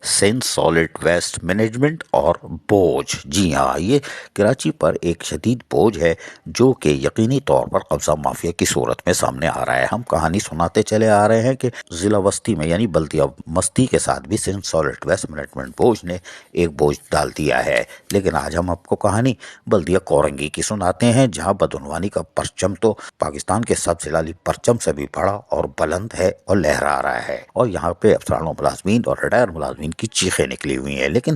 سین solid waste management اور بوجھ۔ جی ہاں، یہ کراچی پر ایک شدید بوجھ ہے جو کہ یقینی طور پر قبضہ مافیا کی صورت میں سامنے آ رہا ہے۔ ہم کہانی سناتے چلے آ رہے ہیں کہ ضلع وسطی میں یعنی بلدیہ مستی کے ساتھ بھی سین سالڈ ویسٹ مینجمنٹ بوجھ نے ایک بوجھ ڈال دیا ہے، لیکن آج ہم آپ کو کہانی بلدیہ کورنگی کی سناتے ہیں، جہاں بدعنوانی کا پرچم تو پاکستان کے سب سے لالی پرچم سے بھی بڑا اور بلند ہے اور لہرا رہا ہے، اور یہاں پہ افسران و ملازمین اور ریٹائر ملازمین کی چیخیں نکلی ہوئی ہیں۔ لیکن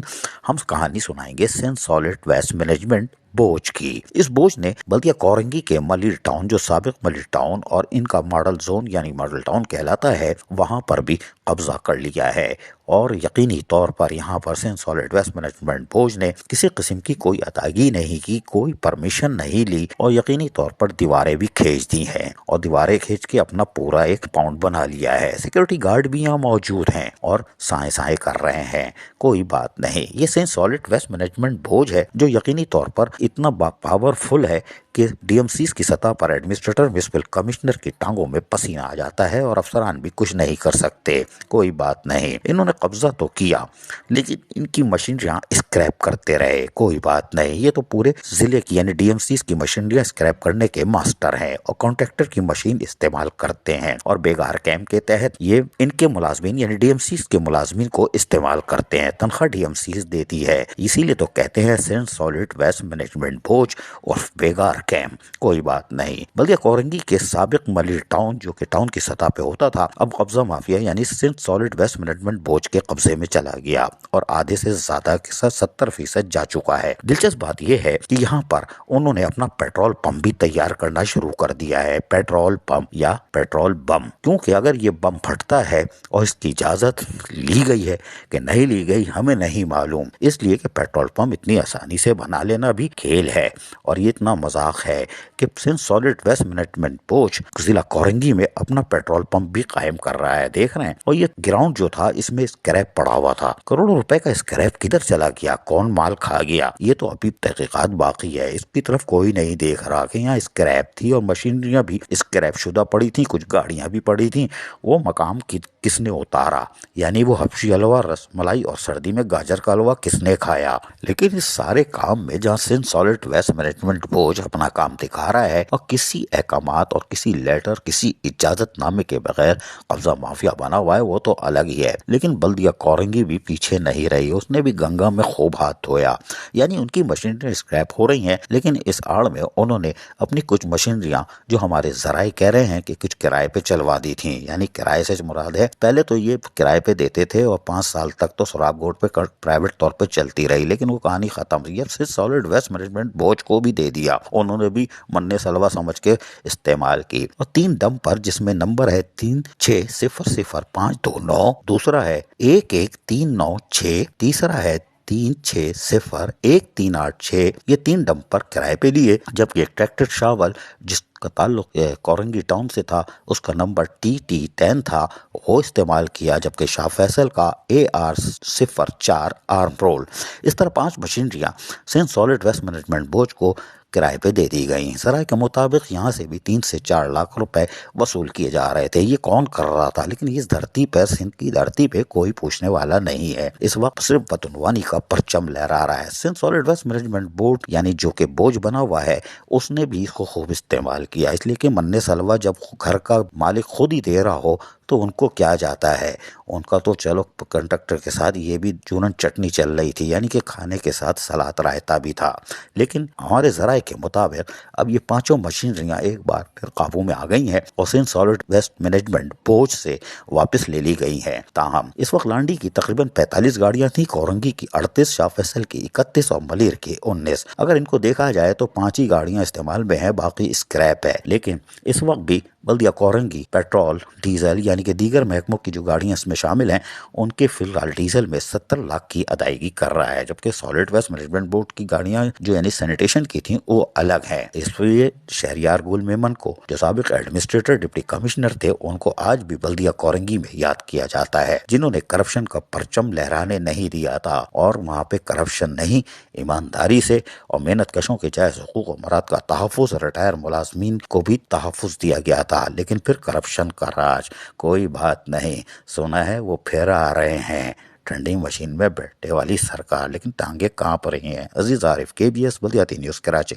ہم کہانی سنائیں گے سین سالڈ ویسٹ مینجمنٹ بوجھ کی۔ اس بوجھ نے بلدیہ کورنگی کے ملیر ٹاؤن، جو سابق ملیر ٹاؤن اور ان کا ماڈل زون یعنی ماڈل ٹاؤن کہلاتا ہے، وہاں پر بھی قبضہ کر لیا ہے، اور یقینی طور پر یہاں پر سین سالڈ ویسٹ مینجمنٹ بوجھ نے کسی قسم کی کوئی ادائیگی نہیں کی، کوئی پرمیشن نہیں لی، اور یقینی طور پر دیواریں بھی کھینچ دی ہیں، اور دیواریں کھینچ کے اپنا پورا ایک پاؤنڈ بنا لیا ہے۔ سیکورٹی گارڈ بھی یہاں موجود ہیں اور سائیں سائیں کر رہے ہیں، کوئی بات نہیں۔ یہ سین سالڈ ویسٹ مینجمنٹ بوجھ ہے جو یقینی طور پر اتنا پاورفل ہے کہ ڈی ایم سیز کی سطح پر ایڈمنسٹریٹر میونسپل کمشنر کی ٹانگوں میں پسینہ آ جاتا ہے اور افسران بھی کچھ نہیں کر سکتے، کوئی بات نہیں۔ انہوں نے قبضہ تو کیا لیکن ان کی مشینریاں اسکریپ کرتے رہے، کوئی بات نہیں۔ یہ تو پورے ضلع کی یعنی ڈی ایم سیز کی مشینریاں اسکریپ کرنے کے ماسٹر ہیں اور کانٹریکٹر کی مشین استعمال کرتے ہیں، اور بیگار کیمپ کے تحت یہ ان کے ملازمین یعنی ڈی ایم سیز کے ملازمین کو استعمال کرتے ہیں، تنخواہ ڈی ایم سیز دیتی ہے، اسی لیے تو کہتے ہیں سین سالڈ ویسٹ مینجمنٹ بوجھ اور بیگار کیمپ، کوئی بات نہیں۔ بلدیہ کورنگی کے سابق ملیر ٹاؤن جو کہ ٹاؤن کی سطح پہ ہوتا تھا، اب قبضہ مافیا یعنی سین سالڈ ویسٹ مینجمنٹ بوجھ کے قبضے میں چلا گیا اور آدھے سے زیادہ کے ساتھ 70% جا چکا ہے۔ دلچسپ بات یہ ہے کہ یہاں پر انہوں نے اپنا پیٹرول پمپ بھی تیار کرنا شروع کر دیا ہے، پیٹرول پمپ یا پیٹرول بم، کیونکہ اگر یہ بم پھٹتا ہے اور اس کی اجازت لی گئی ہے کہ نہیں لی گئی ہمیں نہیں معلوم، اس لیے کہ پیٹرول پمپ اتنی آسانی سے بنا لینا بھی کھیل ہے، اور یہ اتنا مذاق ہے کہ سین سالڈ ویسٹ مینجمنٹ بوجھ ضلع کورنگی میں اپنا پیٹرول پمپ بھی قائم کر رہا ہے، دیکھ رہے ہیں۔ اور یہ گراؤنڈ جو تھا اس میں اسکریپ پڑا ہوا تھا، کروڑوں روپے کا اسکریپ کدھر چلا گیا، کون مال کھا گیا، یہ تو ابھی تحقیقات باقی ہے، اس کی طرف کوئی نہیں دیکھ رہا کہ یہاں اسکریپ تھی اور مشینریاں بھی اسکریپ شدہ پڑی تھیں، کچھ گاڑیاں بھی پڑی تھیں، وہ مقام کس نے اتارا، یعنی وہ حبشی حلوہ، رس ملائی اور سردی میں گاجر کا حلوہ کس نے کھایا۔ لیکن اس سارے کام میں جہاں سین سالڈ ویسٹ مینجمنٹ بوجھ اپنا کام دکھا رہا ہے اور کسی احکامات اور کسی لیٹر، کسی اجازت نامے کے بغیر قبضہ مافیا بنا ہوا ہے، وہ تو الگ ہی ہے، لیکن بلدیہ کورنگی بھی پیچھے نہیں رہی، اس نے بھی گنگا میں خوب ہاتھ دھویا، یعنی ان کی مشینریاں اسکریپ ہو رہی ہیں، لیکن اس آڑ میں انہوں نے اپنی کچھ مشینریاں جو ہمارے ذرائع کہہ رہے ہیں کہ کچھ کرائے پہ چلوا دی تھیں، یعنی کرائے سے مراد ہے پہلے تو یہ کرائے پہ دیتے تھے اور 5 سال تک تو سراب گوٹ پہ پرائیویٹ طور پہ چلتی رہی، لیکن وہ کہانی ختم ہوئی۔ اب سالڈ ویسٹ مینجمنٹ بوجھ کو بھی دے دیا، انہوں نے بھی منع سلوا سمجھ کے استعمال کی، اور 3 ڈمپ پر جس میں نمبر ہے 36000529، دوسرا ہے 11396، تیسرا ہے 36011386، یہ 3 ڈمپ پر کرائے پہ لیے، جبکہ ٹریکٹر شاول جس کا تعلق کورنگی ٹاؤن سے تھا اس کا نمبر TT10 تھا، وہ استعمال کیا، جبکہ شاہ فیصل کا AR04 آرم رول۔ اس طرح 5 مشینریاں سین سالڈ ویسٹ مینجمنٹ بوجھ کو کرائے پہ دے دی گئیں۔ ذرائع کے مطابق یہاں سے بھی 3 سے 4 لاکھ روپے وصول کیے جا رہے تھے۔ یہ کون کر رہا تھا؟ لیکن اس دھرتی پر، سندھ کی دھرتی پہ کوئی پوچھنے والا نہیں ہے، اس وقت صرف بدعنوانی کا پرچم لہرا رہا ہے۔ Sindh solid waste management board یعنی جو کہ بوجھ بنا ہوا ہے، اس نے بھی اس کو خوب استعمال کیا، اس لیے کہ منع سلوا جب گھر کا مالک خود ہی دے رہا ہو تو ان کو کیا جاتا ہے، ان کا تو چلو کنڈکٹر کے ساتھ یہ بھی چونن چٹنی چل رہی تھی، یعنی کہ کھانے کے ساتھ سلاد رائتا بھی تھا۔ لیکن ہمارے ذرائع کے مطابق اب یہ 5 مشینریاں ایک بار پھر قابو میں آ گئی ہیں اور سین سالڈ ویسٹ مینجمنٹ بوجھ سے واپس لے لی گئی ہیں۔ تاہم اس وقت لانڈی کی تقریباً 45 گاڑیاں تھیں، کورنگی کی 38، شاہ فیصل کی 31 اور ملیر کی 19۔ اگر ان کو دیکھا جائے تو 5 ہی گاڑیاں استعمال میں ہیں، باقی اسکریپ ہے۔ لیکن اس وقت بھی بلدیہ کورنگی پیٹرول، ڈیزل یعنی کہ دیگر محکموں کی جو گاڑیاں اس میں شامل ہیں، ان کے فی الحال ڈیزل میں 70 لاکھ کی ادائیگی کر رہا ہے، جبکہ سالڈ ویسٹ مینجمنٹ بورڈ کی گاڑیاں جو یعنی سینیٹیشن کی تھیں وہ الگ ہیں۔ اس لیے شہریار گل میمن کو جو سابق ایڈمنسٹریٹر ڈپٹی کمشنر تھے، ان کو آج بھی بلدیہ کورنگی میں یاد کیا جاتا ہے، جنہوں نے کرپشن کا پرچم لہرانے نہیں دیا تھا، اور وہاں پہ کرپشن نہیں، ایمانداری سے اور محنت کشوں کے جائز حقوق و مراد کا تحفظ، ریٹائر ملازمین کو بھی تحفظ دیا گیا تھا، لیکن پھر کرپشن کا راج، کوئی بات نہیں، سنا ہے وہ پھر آ رہے ہیں۔ ٹرینڈنگ مشین میں بیٹھنے والی سرکار، لیکن ٹانگیں کانپ رہی ہیں۔ عزیز عارف، KBS بلدیاتی نیوز کراچی۔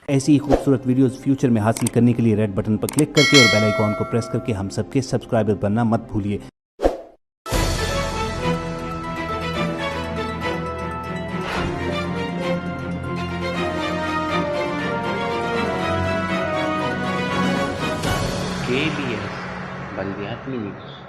ایسی ہی خوبصورت ویڈیوز فیوچر میں حاصل کرنے کے لیے ریڈ بٹن پر کلک کر کے اور بیل آئیکن کو پریس کر کے ہم سب کے سبسکرائبر بننا مت بھولیے۔ KBS بلدیاتی نیوز۔